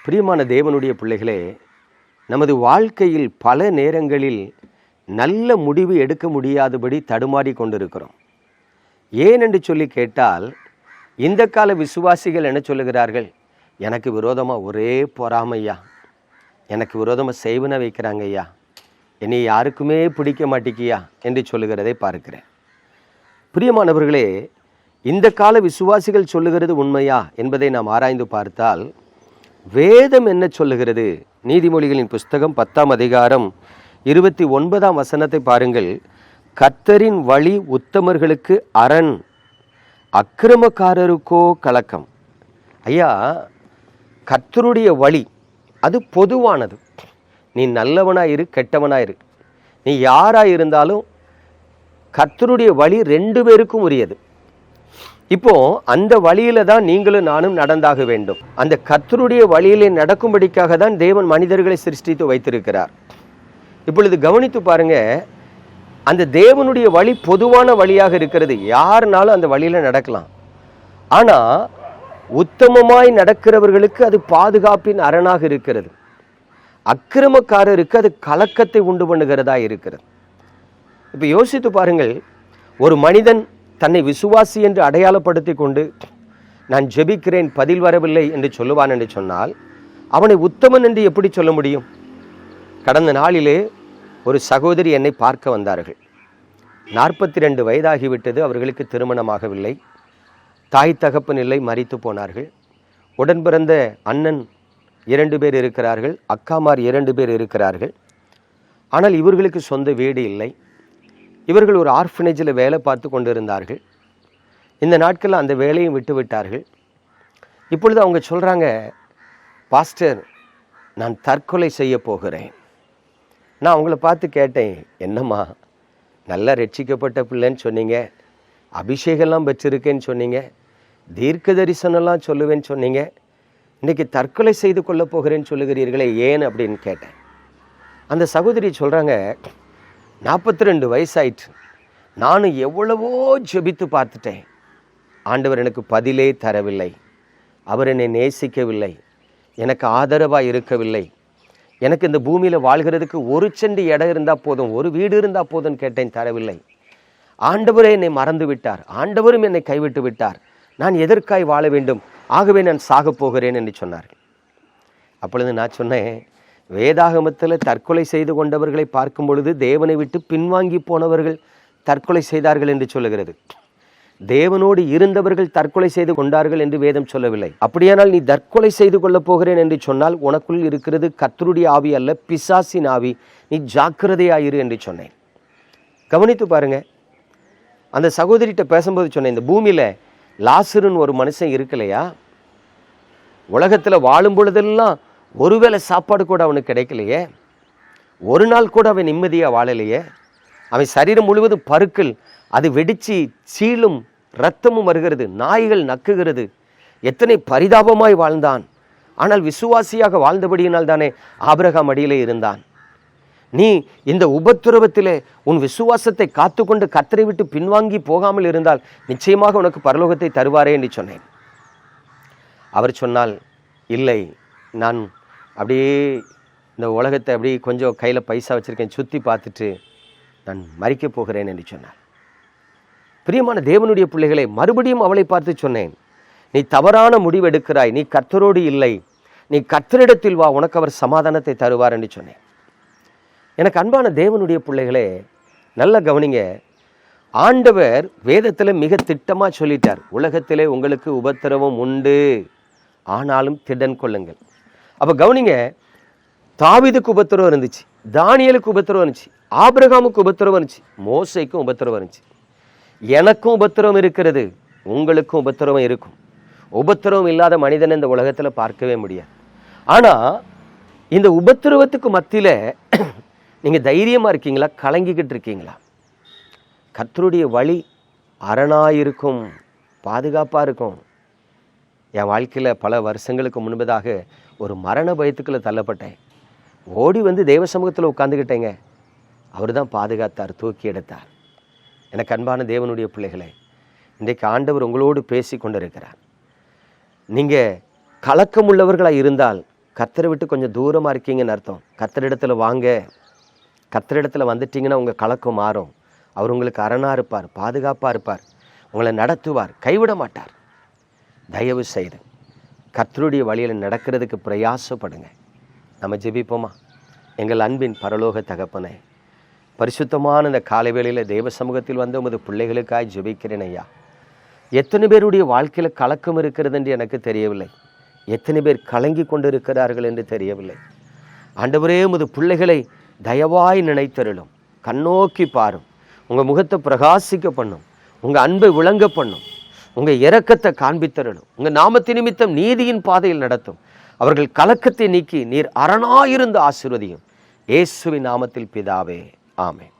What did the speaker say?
பிரியமான தேவனுடைய பிள்ளைகளே, நமது வாழ்க்கையில் பல நேரங்களில் நல்ல முடிவு எடுக்க முடியாதபடி தடுமாறி கொண்டிருக்கிறோம். ஏன் என்று சொல்லி கேட்டால், இந்த கால விசுவாசிகள் என்ன சொல்லுகிறார்கள்? எனக்கு விரோதமாக ஒரே பொறாமையா, எனக்கு விரோதமாக செய்வன வைக்கிறாங்க ஐயா, என்னை யாருக்குமே பிடிக்க மாட்டேங்கியா என்று சொல்லுகிறதை பார்க்கிறேன். பிரியமானவர்களே, இந்த கால விசுவாசிகள் சொல்லுகிறது உண்மையா என்பதை நாம் ஆராய்ந்து பார்த்தால், வேதம் என்ன சொல்லுகிறது? நீதிமொழிகளின் புஸ்தகம் 10ஆம் அதிகாரம் 29ஆம் வசனத்தை பாருங்கள். கர்த்தரின் வழி உத்தமர்களுக்கு அரண், அக்கிரமக்காரருக்கோ கலக்கம். ஐயா, கர்த்தருடைய வழி அது பொதுவானது. நீ நல்லவனாயிரு, கெட்டவனாயிரு, நீ யாராயிருந்தாலும் கர்த்தருடைய வழி 2 பேருக்கும் உரியது. இப்போ அந்த வழியில தான் நீங்களும் நானும் நடந்தாக வேண்டும். அந்த கர்த்தருடைய வழியிலே நடக்கும்படிக்காக தான் தேவன் மனிதர்களை சிருஷ்டித்து வைத்திருக்கிறார். இப்பொழுது கவனித்து பாருங்க, அந்த தேவனுடைய வழி பொதுவான வழியாக இருக்கிறது. யாருனாலும் அந்த வழியில நடக்கலாம். ஆனா உத்தமமாய் நடக்கிறவர்களுக்கு அது பாதுகாப்பின் அரணாக இருக்கிறது. அக்கிரமக்காரருக்கு அது கலக்கத்தை உண்டு பண்ணுகிறதா இருக்கிறது. இப்ப யோசித்து பாருங்கள், ஒரு மனிதன் தன்னை விசுவாசி என்று அடையாளப்படுத்தி கொண்டு நான் ஜெபிக்கிறேன் பதில் வரவில்லை என்று சொல்லுவான் என்று சொன்னால், அவனை உத்தமன் என்று எப்படி சொல்ல முடியும்? கடந்த நாளிலே ஒரு சகோதரி என்னை பார்க்க வந்தார்கள். 42 வயதாகிவிட்டது, அவர்களுக்கு திருமணமாகவில்லை, தாய் தகப்பன் இல்லை, மரித்து போனார்கள். உடன் பிறந்த அண்ணன் 2 பேர் இருக்கிறார்கள், அக்காமார் 2 பேர் இருக்கிறார்கள். ஆனால் இவர்களுக்கு சொந்த வீடு இல்லை. இவர்கள் ஒரு ஆர்ஃபனேஜில் வேலை பார்த்து கொண்டிருந்தார்கள். இந்த நாட்களில் அந்த வேலையும் விட்டு விட்டார்கள். இப்பொழுது அவங்க சொல்கிறாங்க, பாஸ்டர், நான் தற்கொலை செய்ய போகிறேன். நான் அவங்கள பார்த்து கேட்டேன், என்னம்மா, நல்லா ரட்சிக்கப்பட்ட பிள்ளைன்னு சொன்னீங்க, அபிஷேகம்லாம் பெற்றிருக்கேன்னு சொன்னீங்க, தீர்க்க தரிசனம்லாம் சொல்லுவேன்னு சொன்னீங்க, இன்றைக்கி தற்கொலை செய்து கொள்ள போகிறேன்னு சொல்லுகிறீர்களே, ஏன் அப்படின்னு கேட்டேன். அந்த சகோதரி சொல்கிறாங்க, 42 வயசாயிற்று, நானும் எவ்வளவோ ஜெபித்து பார்த்துட்டேன், ஆண்டவர் எனக்கு பதிலே தரவில்லை, அவர் என்னை நேசிக்கவில்லை, எனக்கு ஆதரவாக இருக்கவில்லை, எனக்கு இந்த பூமியில் வாழ்கிறதுக்கு 1 சென்ட் இடம் இருந்தால் போதும், ஒரு வீடு இருந்தால் போதும்னு கேட்டேன், தரவில்லை. ஆண்டவரே என்னை மறந்து விட்டார், ஆண்டவரும் என்னை கைவிட்டு விட்டார், நான் எதற்காய் வாழ வேண்டும், ஆகவே நான் சாக போகிறேன் என்று சொன்னார்கள். அப்பொழுது நான் சொன்னேன், வேதாகமத்தில் தற்கொலை செய்து கொண்டவர்களை பார்க்கும் பொழுது தேவனை விட்டு பின்வாங்கி போனவர்கள் தற்கொலை செய்தார்கள் என்று சொல்லுகிறது. தேவனோடு இருந்தவர்கள் தற்கொலை செய்து கொண்டார்கள் என்று வேதம் சொல்லவில்லை. அப்படியானால் நீ தற்கொலை செய்து கொள்ளப் போகிறேன் என்று சொன்னால் உனக்குள் இருக்கிறது கர்த்தருடைய ஆவி அல்ல, பிசாசின் ஆவி, நீ ஜாக்கிரதையாயிரு என்று சொன்னேன். கவனித்து பாருங்க, அந்த சகோதரிகிட்ட பேசும்போது சொன்னேன், இந்த பூமியில் லாசருன்னு ஒரு மனுஷன் இருக்கலையா? உலகத்தில் வாழும் பொழுதெல்லாம் ஒருவேளை சாப்பாடு கூட அவனுக்கு கிடைக்கலையே, ஒரு நாள் கூட அவன் நிம்மதியாக வாழலையே, அவன் சரீரம் முழுவதும் பருக்கள், அது வெடிச்சு சீலும் இரத்தமும் வருகிறது, நாய்கள் நக்குகிறது, எத்தனை பரிதாபமாய் வாழ்ந்தான். ஆனால் விசுவாசியாக வாழ்ந்தபடியினால் தானே ஆபிரகாம் அடியிலே இருந்தான். நீ இந்த உபத்திரவத்திலே உன் விசுவாசத்தை காத்துக்கொண்டு கர்த்தரை விட்டு பின்வாங்கி போகாமல் இருந்தால் நிச்சயமாக உனக்கு பரலோகத்தை தருவாரே என்று சொன்னேன். அவர் சொன்னால், இல்லை, நான் அப்படியே இந்த உலகத்தை அப்படியே கொஞ்சம் கையில் பைசா வச்சுருக்கேன், சுற்றி பார்த்துட்டு நான் மரிக்கப் போகிறேன் என்று சொன்னார். பிரியமான தேவனுடைய பிள்ளைகளை, மறுபடியும் அவளை பார்த்து சொன்னேன், நீ தவறான முடிவெடுக்கிறாய், நீ கர்த்தரோடு இல்லை, நீ கர்த்தரிடத்தில் வா, உனக்கு அவர் சமாதானத்தை தருவார் என்று சொன்னேன். எனக்கு அன்பான தேவனுடைய பிள்ளைகளே, நல்ல கவனிங்க, ஆண்டவர் வேதத்தில் மிக திட்டமாக சொல்லிட்டார், உலகத்திலே உங்களுக்கு உபத்திரவம் உண்டு, ஆனாலும் திடன் கொள்ளுங்கள். அப்போ கவனிங்க, தாவீதுக்கு உபத்திரவம் இருந்துச்சு, தானியேலுக்கு உபத்திரவம் இருந்துச்சு, ஆபிரகாமுக்கு உபத்திரவம் இருந்துச்சு, மோசேக்கும் உபத்திரவம் இருந்துச்சு. எனக்கும் உபத்திரவம் இருக்கிறது, உங்களுக்கும் உபத்திரவம் இருக்கும். உபத்திரவம் இல்லாத மனிதனை இந்த உலகத்தில் பார்க்கவே முடியாது. ஆனால் இந்த உபத்திரவத்துக்கு மத்தியில் நீங்கள் தைரியமாக இருக்கீங்களா, கலங்கிக்கிட்டு இருக்கீங்களா? கர்த்தருடைய வழி அரணாயிருக்கும், பாதுகாப்பாக இருக்கும். என் வாழ்க்கையில் பல வருஷங்களுக்கு முன்பதாக ஒரு மரண பயத்துக்குள்ளே தள்ளப்பட்டேன். ஓடி வந்து தேவ சமூகத்தில் உட்காந்துக்கிட்டேங்க. அவர் தான் பாதுகாத்தார், தூக்கி எடுத்தார். எனக்கு அன்பான தேவனுடைய பிள்ளைகளே, இன்றைக்கு ஆண்டவர் உங்களோடு பேசி கொண்டிருக்கிறார். நீங்கள் கலக்கம் உள்ளவர்களாக இருந்தால் கர்த்தரை விட்டு கொஞ்சம் தூரமாக இருக்கீங்கன்னு அர்த்தம். கர்த்தரிடத்துல வாங்க. கர்த்தரிடத்துல வந்துட்டீங்கன்னா உங்கள் கலக்கம் மாறும். அவர் உங்களுக்கு அரணாக இருப்பார், பாதுகாப்பாக இருப்பார், உங்களை நடத்துவார், கைவிட மாட்டார். தயவு செய்து கர்த்தருடைய வழியில் நடக்கிறதுக்கு பிரயாசப்படுங்க. நம்ம ஜெபிப்போமா? எங்கள் அன்பின் பரலோக தகப்பனே, பரிசுத்தமான இந்த காலை வேளையில் தேவ சமூகத்தில் வந்த உமது பிள்ளைகளுக்காய் ஜெபிக்கிறேன் ஐயா. எத்தனை பேருடைய வாழ்க்கையில் கலக்கம் இருக்கிறது என்று எனக்கு தெரியவில்லை. எத்தனை பேர் கலங்கி கொண்டு இருக்கிறார்கள் என்று தெரியவில்லை. ஆண்டவரே, உமது பிள்ளைகளை தயவாய் நினைத்தருளும். கண்ணோக்கி பாரும். உங்கள் முகத்தை பிரகாசிக்க பண்ணும். உங்கள் அன்பை விளங்க பண்ணும். உங்கள் இரக்கத்தை காண்பித்தருளும். உங்கள் நாமத்து நிமித்தம் நீதியின் பாதையில் நடத்தும். அவர்கள் கலக்கத்தை நீக்கி நீர் அரணாயிருந்து ஆசீர்வதியும். இயேசுவின் நாமத்தில் பிதாவே, ஆமென்.